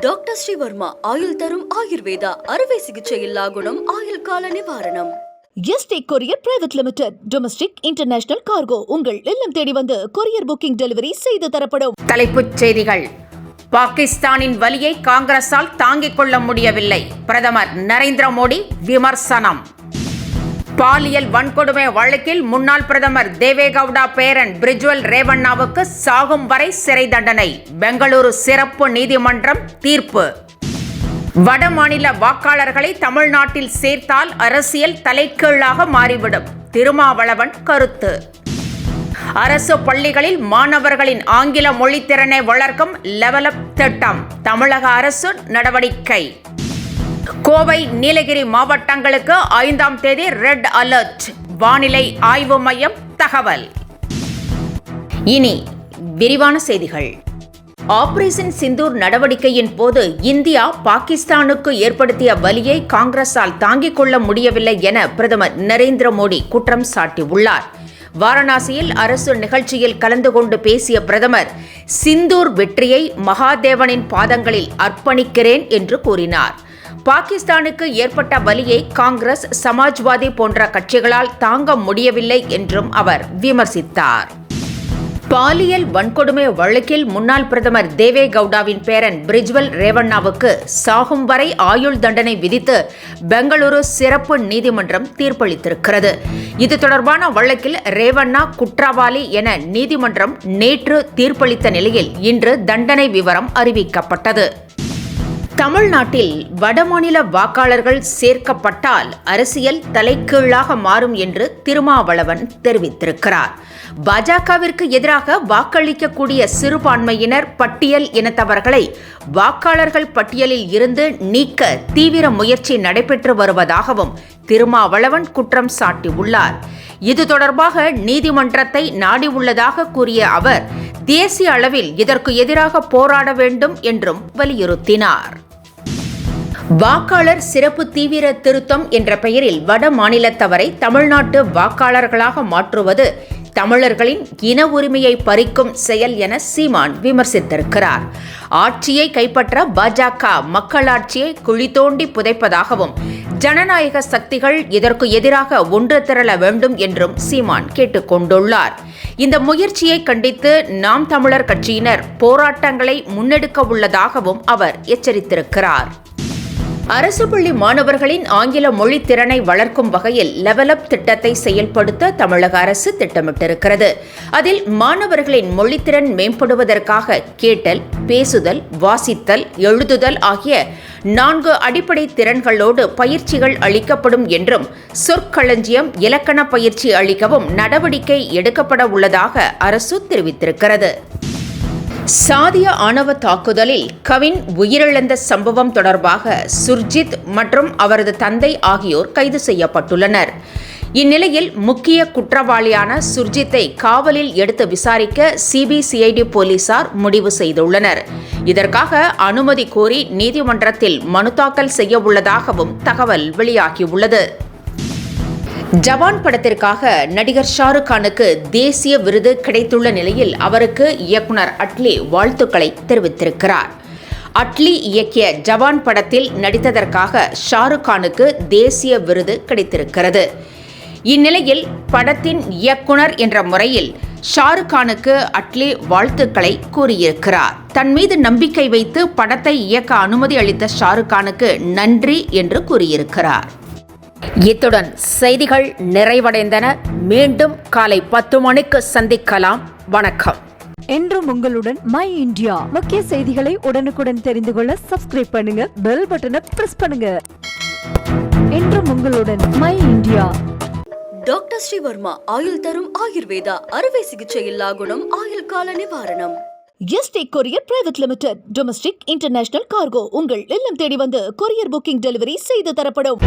Doctor Sreevarma ஆயுள் தரும் ஆயுர்வேதா அறுவை சிகிச்சை இல்லா குணம் ஆயுள் கால நிவாரணம். Yesterday courier private limited domestic international cargo உங்கள் இல்லம் தேடி வந்து கொரியர் புக்கிங் டெலிவரி செய்து தரப்படும். தலைப்புச் செய்திகள். பாகிஸ்தானின் வலியை காங்கிரசால் தாங்கிக் கொள்ள முடியவில்லை, பிரதமர் நரேந்திர மோடி விமர்சனம். பாலியல் வன்கொடுமை வழக்கில் முன்னாள் பிரதமர் தேவேகவுடா பேரன் பிரிஜ்வல் ரேவண்ணாவுக்கு சாகும் வரை சிறை தண்டனை, பெங்களூரு சிறப்பு நீதிமன்றம் தீர்ப்பு. வடமாநில வாக்காளர்களை தமிழ்நாட்டில் சேர்த்தால் அரசியல் தலைகீழாக மாறிவிடும், திருமாவளவன் கருத்து. அரசு பள்ளிகளில் மாணவர்களின் ஆங்கில மொழித்திறனை வளர்க்கும் லெவல் அப் திட்டம், தமிழக அரசு நடவடிக்கை. கோவை, நீலகிரி மாவட்டங்களுக்கு 5ஆம் தேதி ரெட் அலர்ட், வானிலை ஆய்வு மையம் தகவல். இனி விரிவான செய்திகள். ஆபரேஷன் சிந்தூர் நடவடிக்கையின் போது இந்தியா பாகிஸ்தானுக்கு ஏற்படுத்திய வலியை காங்கிரசால் தாங்கிக் கொள்ள முடியவில்லை என பிரதமர் நரேந்திர மோடி குற்றம் சாட்டியுள்ளார். வாரணாசியில் அரசு நிகழ்ச்சியில் கலந்து கொண்டு பேசிய பிரதமர், சிந்தூர் வெற்றியை மகாதேவனின் பாதங்களில் அர்ப்பணிக்கிறேன் என்று கூறினார். பாகிஸ்தானுக்கு ஏற்பட்ட வலியை காங்கிரஸ், சமாஜ்வாதி போன்ற கட்சிகளால் தாங்க முடியவில்லை என்றும் அவர் விமர்சித்தார். பாலியல் வன்கொடுமை வழக்கில் முன்னாள் பிரதமர் தேவேகவுடாவின் பேரன் பிரிஜ்வல் ரேவண்ணாவுக்கு சாகும் வரை ஆயுள் தண்டனை விதித்து பெங்களூரு சிறப்பு நீதிமன்றம் தீர்ப்பளித்திருக்கிறது. இது தொடர்பான வழக்கில் ரேவண்ணா குற்றவாளி என நீதிமன்றம் நேற்று தீர்ப்பளித்த நிலையில் இன்று தண்டனை விவரம் அறிவிக்கப்பட்டது. தமிழ்நாட்டில் வடமாநில வாக்காளர்கள் சேர்க்கப்பட்டால் அரசியல் தலைகீழாக மாறும் என்று திருமாவளவன் தெரிவித்திருக்கிறார். பாஜகவிற்கு எதிராக வாக்களிக்கக்கூடிய சிறுபான்மையினர் பட்டியல் இனத்தவர்களை வாக்காளர்கள் பட்டியலில் இருந்து நீக்க தீவிர முயற்சி நடைபெற்று வருவதாகவும் திருமாவளவன் குற்றம் சாட்டியுள்ளார். இது தொடர்பாக நீதிமன்றத்தை நாடியுள்ளதாக கூறிய அவர், தேசிய அளவில் இதற்கு எதிராக போராட வேண்டும் என்றும் வலியுறுத்தினார். வாக்காளர் சிறப்பு தீவிர திருத்தம் என்ற பெயரில் வட மாநிலத்தவரை தமிழ்நாட்டு வாக்காளர்களாக மாற்றுவது தமிழர்களின் இன உரிமையை பறிக்கும் செயல் என சீமான் விமர்சித்திருக்கிறார். ஆட்சியை கைப்பற்ற பாஜக மக்களாட்சியை குழி தோண்டி புதைப்பதாகவும் ஜனநாயக சக்திகள் இதற்கு எதிராக ஒன்று திரள வேண்டும் என்றும் சீமான் கேட்டுக் கொண்டுள்ளார். இந்த முயற்சியை கண்டித்து நாம் தமிழர் கட்சியினர் போராட்டங்களை முன்னெடுக்க உள்ளதாகவும் அவர் எச்சரித்திருக்கிறார். அரசு பள்ளி மாணவர்களின் ஆங்கில மொழி திறனை வளர்க்கும் வகையில் லெவல் அப் திட்டத்தை செயல்படுத்த தமிழக அரசு திட்டமிட்டிருக்கிறது. அதில் மாணவர்களின் மொழித்திறன் மேம்படுவதற்காக கேட்டல், பேசுதல், வாசித்தல், எழுதுதல் ஆகிய 4 அடிப்படை திறன்களோடு பயிற்சிகள் அளிக்கப்படும் என்றும், சொற்களஞ்சியம், இலக்கண பயிற்சி அளிக்கவும் நடவடிக்கை எடுக்கப்பட உள்ளதாக அரசு தெரிவித்திருக்கிறது. சாதிய ஆணவ தாக்குதலில் கவின் உயிரிழந்த சம்பவம் தொடர்பாக சுர்ஜித் மற்றும் அவரது தந்தை ஆகியோர் கைது செய்யப்பட்டுள்ளனர். இந்நிலையில் முக்கிய குற்றவாளியான சுர்ஜித்தை காவலில் எடுத்து விசாரிக்க சிபிசிஐடி போலீசார் முடிவு செய்துள்ளனர். இதற்காக அனுமதி கோரி நீதிமன்றத்தில் மனு தாக்கல் செய்ய உள்ளதாகவும் தகவல் வெளியாகியுள்ளது. ஜவான் படத்திற்காக நடிகர் ஷாருக் கானுக்கு தேசிய விருது கிடைத்துள்ள நிலையில் அவருக்கு இயக்குனர் அட்லி வாழ்த்துக்களை தெரிவித்திருக்கிறார். அட்லி இயக்கிய ஜவான் படத்தில் நடித்ததற்காக ஷாருக் கானுக்கு தேசிய விருது கிடைத்திருக்கிறது. இந்நிலையில் படத்தின் இயக்குனர் என்ற முறையில் ஷாருக் கானுக்கு அட்லி வாழ்த்துக்களை கூறியிருக்கிறார். தன் மீது நம்பிக்கை வைத்து படத்தை இயக்க அனுமதி அளித்த ஷாருக் கானுக்கு நன்றி என்று கூறியிருக்கிறார். இத்துடன் செய்திகள் நிறைவடைந்தன. மீண்டும் காலை 10 மணிக்கு சந்திக்கலாம். வணக்கம். என்றும் உங்களுடன் மை இந்தியா. முக்கிய செய்திகளை உடனுக்குடன் தெரிந்து கொள்ள சப்ஸ்கிரைப் பண்ணுங்க, பெல் பட்டனை பிரஸ் பண்ணுங்க. என்றும் உங்களுடன் மை இந்தியா. டாக்டர் ஸ்ரீவர்மா ஆயுள் தரும் ஆயுர்வேதா அறுவை சிகிச்சை இல்லா குணம் ஆயுள் கால நிவாரணம். Yesterday courier private limited domestic international cargo உங்கள் இல்லம் தேடி வந்து கொரியர் புக்கிங் டெலிவரி செய்து தரப்படும்.